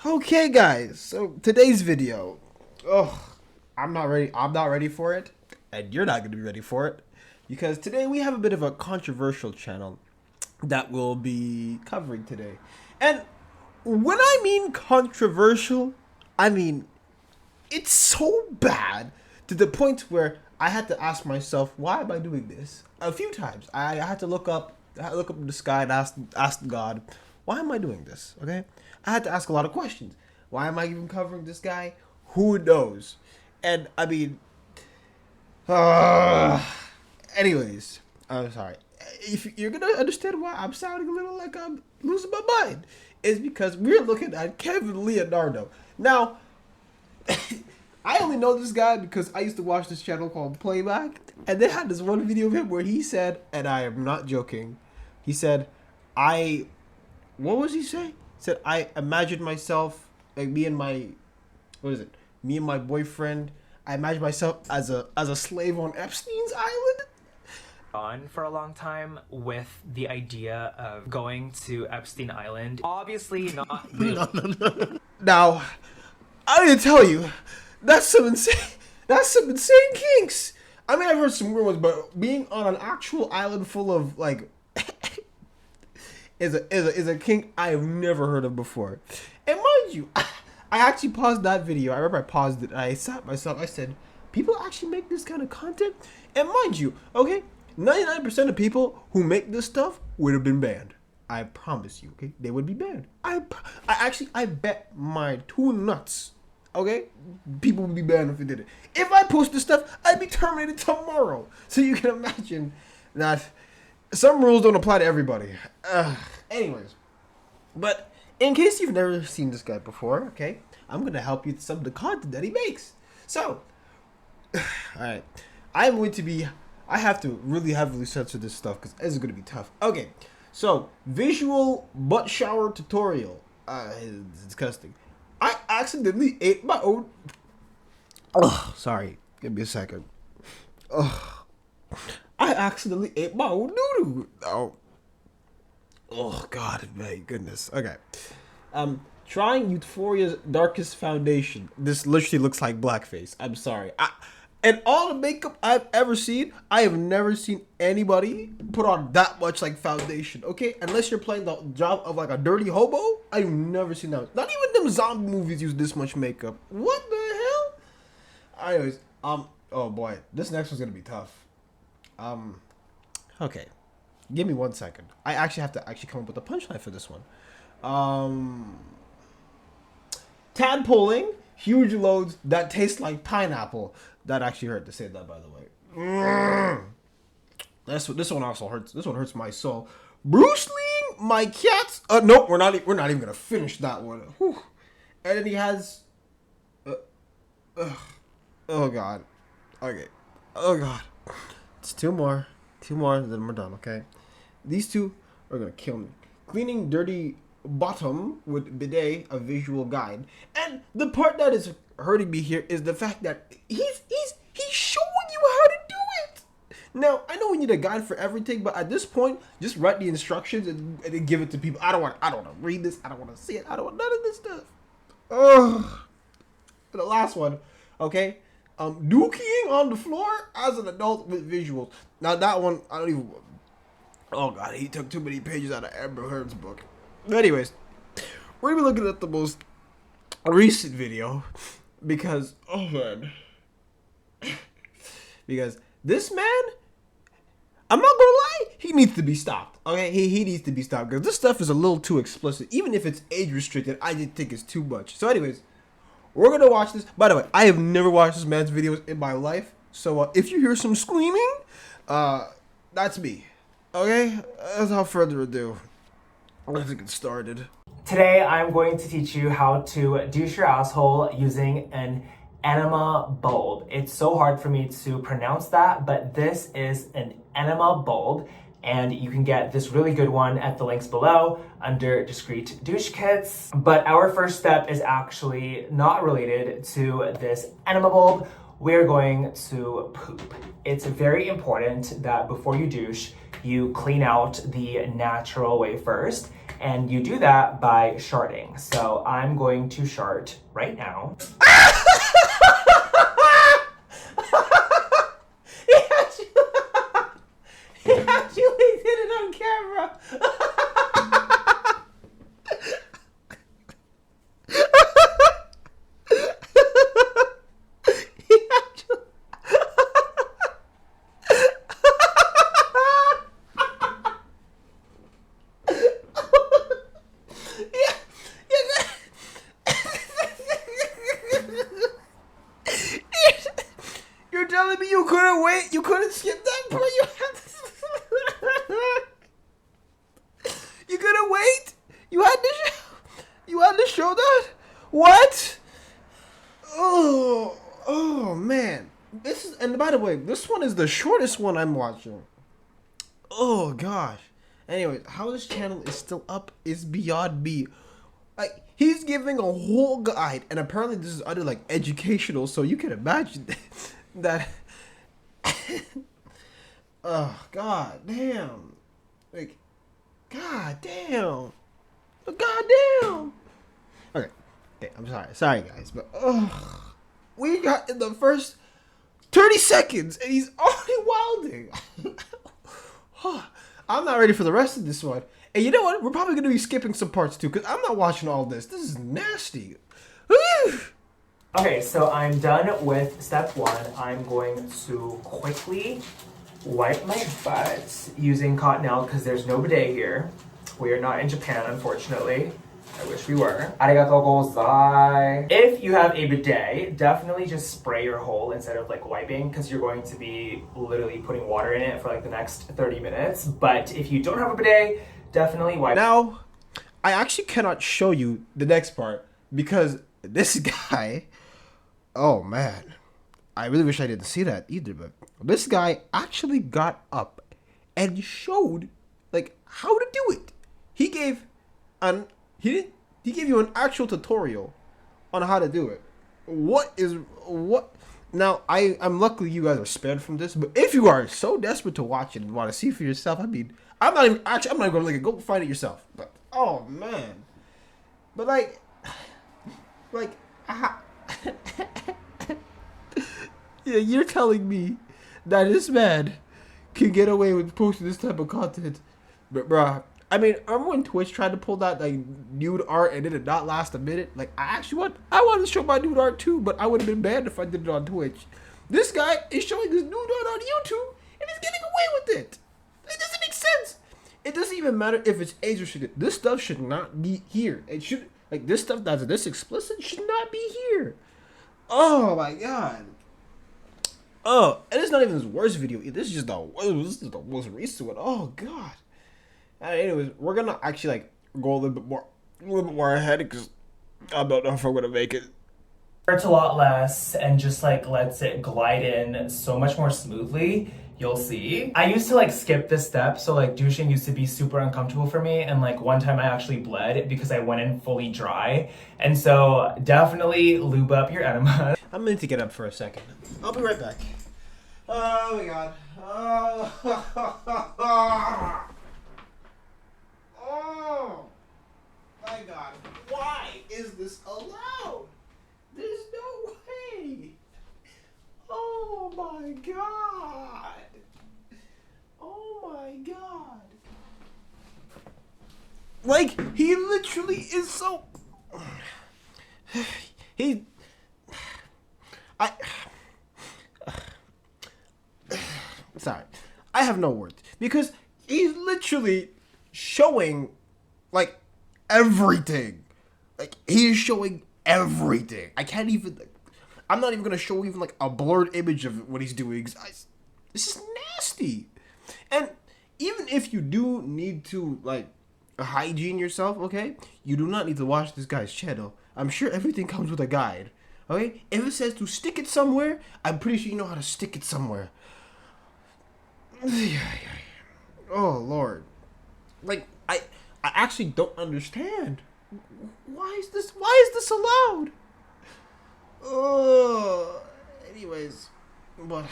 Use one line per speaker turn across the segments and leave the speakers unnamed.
Okay, guys. So today's video. I'm not ready. I'm not ready for it, and you're not going to be ready for it, because today we have a bit of a controversial channel that we'll be covering today. And when I mean controversial, I mean it's so bad to the point where I had to ask myself, why am I doing this? A few times I had to look up in the sky and ask God, why am I doing this? Okay, I had to ask a lot of questions. Why am I even covering this guy? Who knows? And I mean, uh, anyways, I'm sorry. If you're gonna understand why I'm sounding a little like I'm losing my mind, is because we're looking at Kevin Leonardo. Now, I only know this guy because I used to watch this channel called Playback, and they had this one video of him where he said, and I am not joking, he said, what was he saying? He said, I imagined myself, like me and my boyfriend, I imagined myself as a slave on Epstein's island.
On for a long time with the idea of going to Epstein Island. Obviously not really.
No. Now, I didn't tell you, that's some insane kinks. I mean, I've heard some weird ones, but being on an actual island full of like is a kink I've never heard of before. And mind you, I actually paused that video. I remember I paused it. I sat myself. I said, people actually make this kind of content? And mind you, okay, 99% of people who make this stuff would have been banned. I promise you, okay? They would be banned. I bet my two nuts, okay? People would be banned if they did it. If I post this stuff, I'd be terminated tomorrow. So you can imagine that some rules don't apply to everybody. Anyways, but in case you've never seen this guy before, okay, I'm going to help you with some of the content that he makes. So, alright, I have to really heavily censor this stuff because this is going to be tough. Okay, so, visual butt shower tutorial. It's disgusting. I accidentally ate my own... sorry, give me a second. I accidentally ate my own noodle. Oh God, my goodness. Okay. Trying Euphoria's darkest foundation. This literally looks like blackface. I'm sorry. And all the makeup I've ever seen, I have never seen anybody put on that much like foundation. Okay, unless you're playing the job of like a dirty hobo, I've never seen that. Not even them zombie movies use this much makeup. What the hell? Anyways, oh boy, this next one's gonna be tough. Okay, give me 1 second. I actually have to come up with a punchline for this one. Tadpoling huge loads that taste like pineapple. That actually hurt to say that, by the way. This one also hurts. This one hurts my soul. Bruce Lee, my cats. Nope, we're not even gonna finish that one. Whew. And then he has. Oh God. Okay. Oh God. It's two more, then we're done. Okay. These two are gonna kill me. Cleaning dirty bottom with bidet, a visual guide. And the part that is hurting me here is the fact that he's showing you how to do it. Now, I know we need a guide for everything, but at this point, just write the instructions and then give it to people. I don't want to read this. I don't want to see it. I don't want none of this stuff. Ugh. The last one, okay? Dookie on the floor as an adult with visuals. Now that one, I don't even. Oh God, he took too many pages out of Amber Heard's book. Anyways, we're gonna be looking at the most recent video because, oh man, because this man, I'm not gonna lie, he needs to be stopped. Okay, he needs to be stopped because this stuff is a little too explicit. Even if it's age restricted, I just think it's too much. So, anyways, we're gonna watch this. By the way, I have never watched this man's videos in my life. So, if you hear some screaming, that's me. Okay, without further ado, let's get started.
Today I'm going to teach you how to douche your asshole using an enema bulb. It's so hard for me to pronounce that, but this is an enema bulb, and you can get this really good one at the links below under discreet douche kits. But our first step is actually not related to this enema bulb. We're going to poop. It's very important that before you douche, you clean out the natural way first. And you do that by sharding. So I'm going to shard right now.
He actually did it on camera. He actually... Yeah, you're telling me you couldn't wait? You couldn't skip that part? You had to... You couldn't wait? You had to show that? What? Oh man. This is, and by the way, this one is the shortest one I'm watching. Oh gosh. Anyways, how this channel is still up is beyond me. Like, he's giving a whole guide, and apparently this is under like educational, so you can imagine that. Oh god damn. Like, god damn. God damn. Okay. Okay, I'm sorry guys, but we got in the first 30 seconds and he's already wilding. I'm not ready for the rest of this one. And you know what? We're probably going to be skipping some parts too, because I'm not watching all this. This is nasty.
Okay, so I'm done with step 1. I'm going to quickly wipe my butt using Cottonelle because there's no bidet here. We are not in Japan, unfortunately. I wish we were. Arigatou gozai. If you have a bidet, definitely just spray your hole instead of like wiping, because you're going to be literally putting water in it for like the next 30 minutes. But if you don't have a bidet, definitely wipe.
Now, I actually cannot show you the next part because this guy, oh man, I really wish I didn't see that either, but this guy actually got up and showed like how to do it. He gave you an actual tutorial on how to do it. What? Now, I'm luckily you guys are spared from this, but if you are so desperate to watch it and want to see for yourself, I mean, I'm not going to like go find it yourself. But oh man, but like, yeah, you're telling me that this man can get away with posting this type of content, but bruh. I mean, remember when Twitch tried to pull that like nude art and it did not last a minute? Like, I wanted to show my nude art too, but I would have been banned if I did it on Twitch. This guy is showing his nude art on YouTube and he's getting away with it. It doesn't make sense. It doesn't even matter if it's age restricted. This stuff should not be here. It should, like, this stuff that's this explicit should not be here. Oh my god. Oh, and it's not even his worst video. This is the most recent one. Oh god. Anyways, we're gonna actually like go a little bit more ahead because I don't know if I'm gonna make it.
Hurts a lot less and just like lets it glide in so much more smoothly. You'll see. I used to like skip this step, so like douching used to be super uncomfortable for me, and like one time I actually bled because I went in fully dry. And so definitely lube up your enema.
I'm going to get up for a second. I'll be right back. Oh my god. Oh my god. Why is this allowed? There's no way. Oh my god. Oh my god. Like, he literally is so... Sorry. I have no words. Because he's literally showing, like, everything. Like, he's showing everything. I can't even... I'm not even going to show even, like, a blurred image of what he's doing. This is nasty. And even if you do need to, like, hygiene yourself, okay? You do not need to watch this guy's channel. I'm sure everything comes with a guide. Okay? If it says to stick it somewhere, I'm pretty sure you know how to stick it somewhere. Oh, Lord. Like, I actually don't understand. Why is this allowed? Oh, anyways, but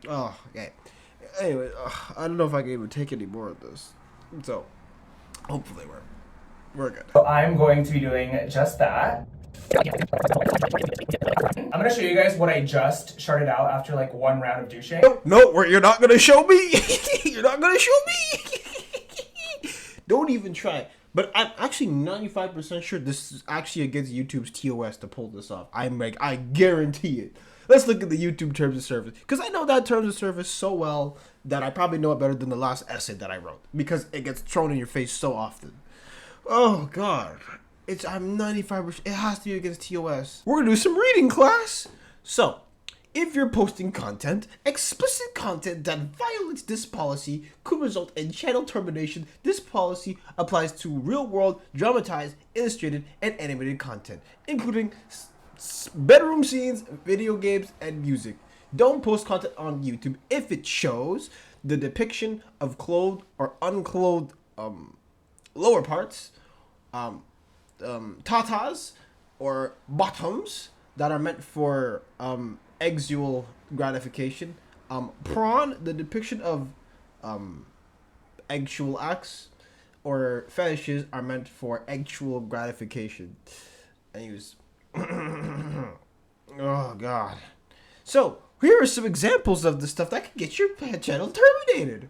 oh, okay. Anyway, I don't know if I can even take any more of this. So, Hopefully we're good.
So I'm going to be doing just that. I'm gonna show you guys what I just sharded out after like one round of douching.
No, you're not gonna show me. You're not gonna show me. Don't even try. But I'm actually 95% sure this is actually against YouTube's TOS to pull this off. I guarantee it. Let's look at the YouTube terms of service, because I know that terms of service so well that I probably know it better than the last essay that I wrote, because it gets thrown in your face so often. Oh God, I'm 95%. It has to be against TOS. We're gonna do some reading, class. So, if you're posting content, explicit content that violates this policy could result in channel termination. This policy applies to real-world, dramatized, illustrated, and animated content, including bedroom scenes, video games, and music. Don't post content on YouTube if it shows the depiction of clothed or unclothed lower parts, tatas, or bottoms that are meant for sexual gratification. Prawn, the depiction of sexual acts or fetishes are meant for sexual gratification. And he was, oh God. So here are some examples of the stuff that can get your channel terminated.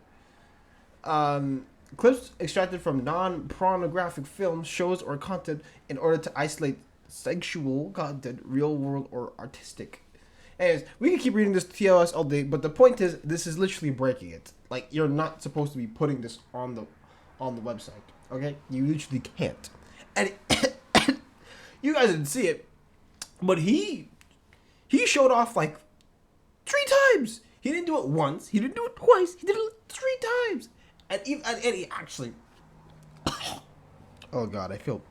Clips extracted from non-pornographic films, shows, or content in order to isolate sexual content, real world, or artistic. Anyways, we can keep reading this TLS all day, but the point is, this is literally breaking it. Like, you're not supposed to be putting this on the website, okay? You literally can't. And you guys didn't see it, but he showed off like 3 times. He didn't do it once. He didn't do it twice. He did it 3 times. And he actually, oh God, I feel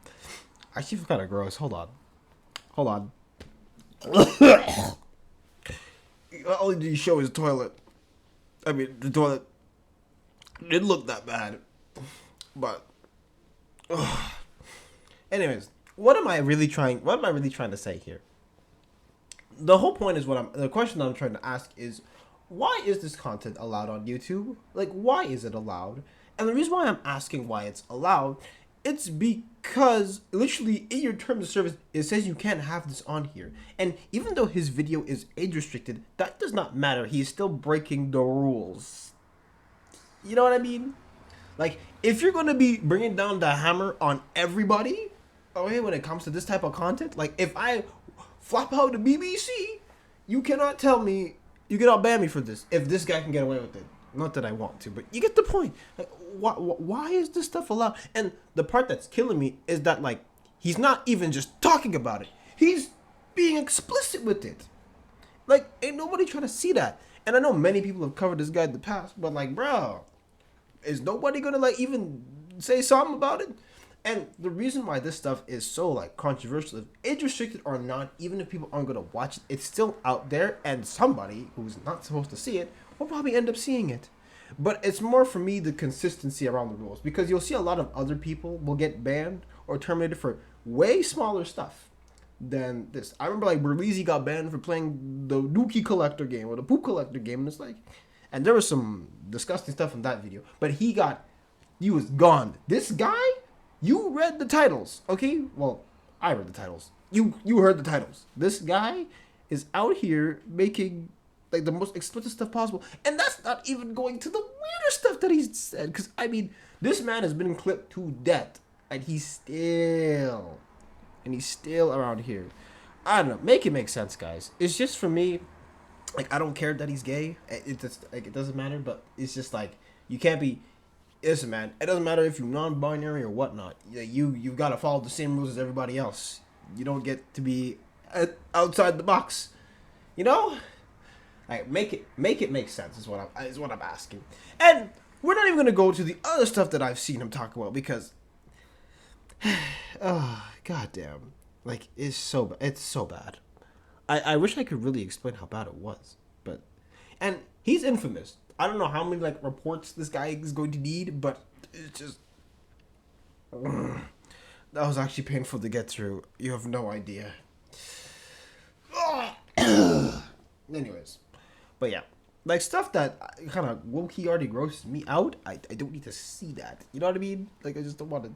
kind of gross. Hold on. All he did show his toilet. I mean, the toilet didn't look that bad, but anyways, what am I really trying to say here? The whole point is the question that I'm trying to ask is, why is this content allowed on YouTube? Like, why is it allowed? And the reason why I'm asking why it's allowed, it's because literally in your terms of service, it says you can't have this on here. And even though his video is age restricted, that does not matter. He is still breaking the rules. You know what I mean? Like, if you're going to be bringing down the hammer on everybody, okay, when it comes to this type of content, like if I flop out the BBC, you cannot tell me, you cannot ban me for this if this guy can get away with it. Not that I want to, but you get the point. Like, why is this stuff allowed? And the part that's killing me is that, like, he's not even just talking about it. He's being explicit with it. Like, ain't nobody trying to see that. And I know many people have covered this guy in the past, but like, bro, is nobody gonna like even say something about it? And the reason why this stuff is so like controversial, if age restricted or not, even if people aren't gonna watch it, it's still out there, and somebody who's not supposed to see it will probably end up seeing it. But it's more for me the consistency around the rules, because you'll see a lot of other people will get banned or terminated for way smaller stuff than this. I remember like Berlizzi got banned for playing the Dookie Collector game or the Poop Collector game, and it's like, and there was some disgusting stuff in that video, but he was gone. This guy, you read the titles, okay? Well, I read the titles. You heard the titles. This guy is out here making like the most explicit stuff possible, and that's not even going to the weirder stuff that he's said. Because I mean, this man has been clipped to death, and he's still around here. I don't know. Make it make sense, guys. It's just for me. Like, I don't care that he's gay. It just like it doesn't matter. But it's just like you can't be. Listen, man. It doesn't matter if you're non-binary or whatnot. You've got to follow the same rules as everybody else. You don't get to be outside the box. You know. Like, make it make sense is what I'm asking. And we're not even gonna go to the other stuff that I've seen him talk about, because oh goddamn, like it's so bad. I wish I could really explain how bad it was, but and he's infamous. I don't know how many like reports this guy is going to need, but it's just that was actually painful to get through. You have no idea. Anyways, but yeah, like stuff that kind of low key already grosses me out. I don't need to see that. You know what I mean? Like I just don't want to.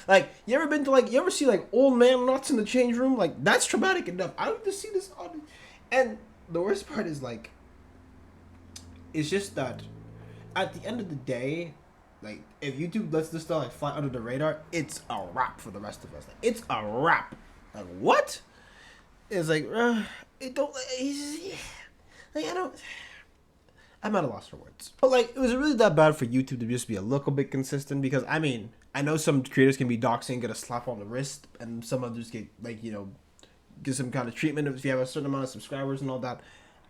Like you ever been to like you ever see like old man nuts in the change room? Like that's traumatic enough. I don't need to see this on. And the worst part is like, it's just that at the end of the day, like if YouTube lets this stuff like fly under the radar, it's a wrap for the rest of us. Like, it's a wrap. Like what? It's like it don't. Like I don't. I'm at a loss for words. But like, it was really that bad for YouTube to just be a little bit consistent? Because I mean, I know some creators can be doxing, get a slap on the wrist, and some others get like get some kind of treatment if you have a certain amount of subscribers and all that.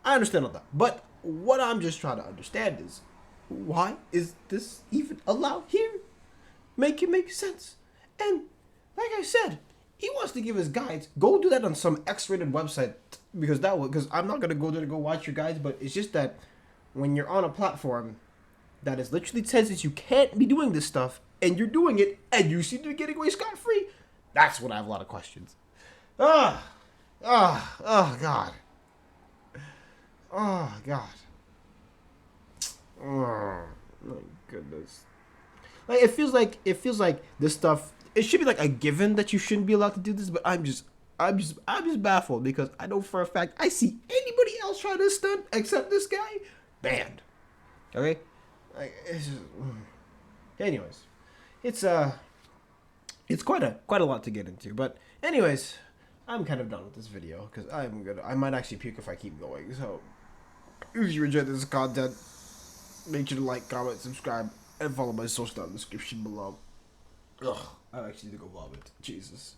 I understand all that, but what I'm just trying to understand is why is this even allowed here? Make it make sense. And like I said, he wants to give his guides. Go do that on some X-rated website because I'm not gonna go there to go watch your guides, but it's just that when you're on a platform that is literally says that you can't be doing this stuff and you're doing it and you seem to be getting away scot-free, that's when I have a lot of questions. Oh God. Oh God. Oh my goodness. Like it feels like this stuff. It should be like a given that you shouldn't be allowed to do this, but I'm just baffled because I know for a fact I see anybody else try this stunt except this guy banned. Okay, like it's just, anyways, it's quite a lot to get into. But anyways, I'm kind of done with this video because I might actually puke if I keep going. So if you enjoyed this content, make sure to like, comment, subscribe, and follow my social down in the description below. Ugh, I actually need to go vomit. Jesus.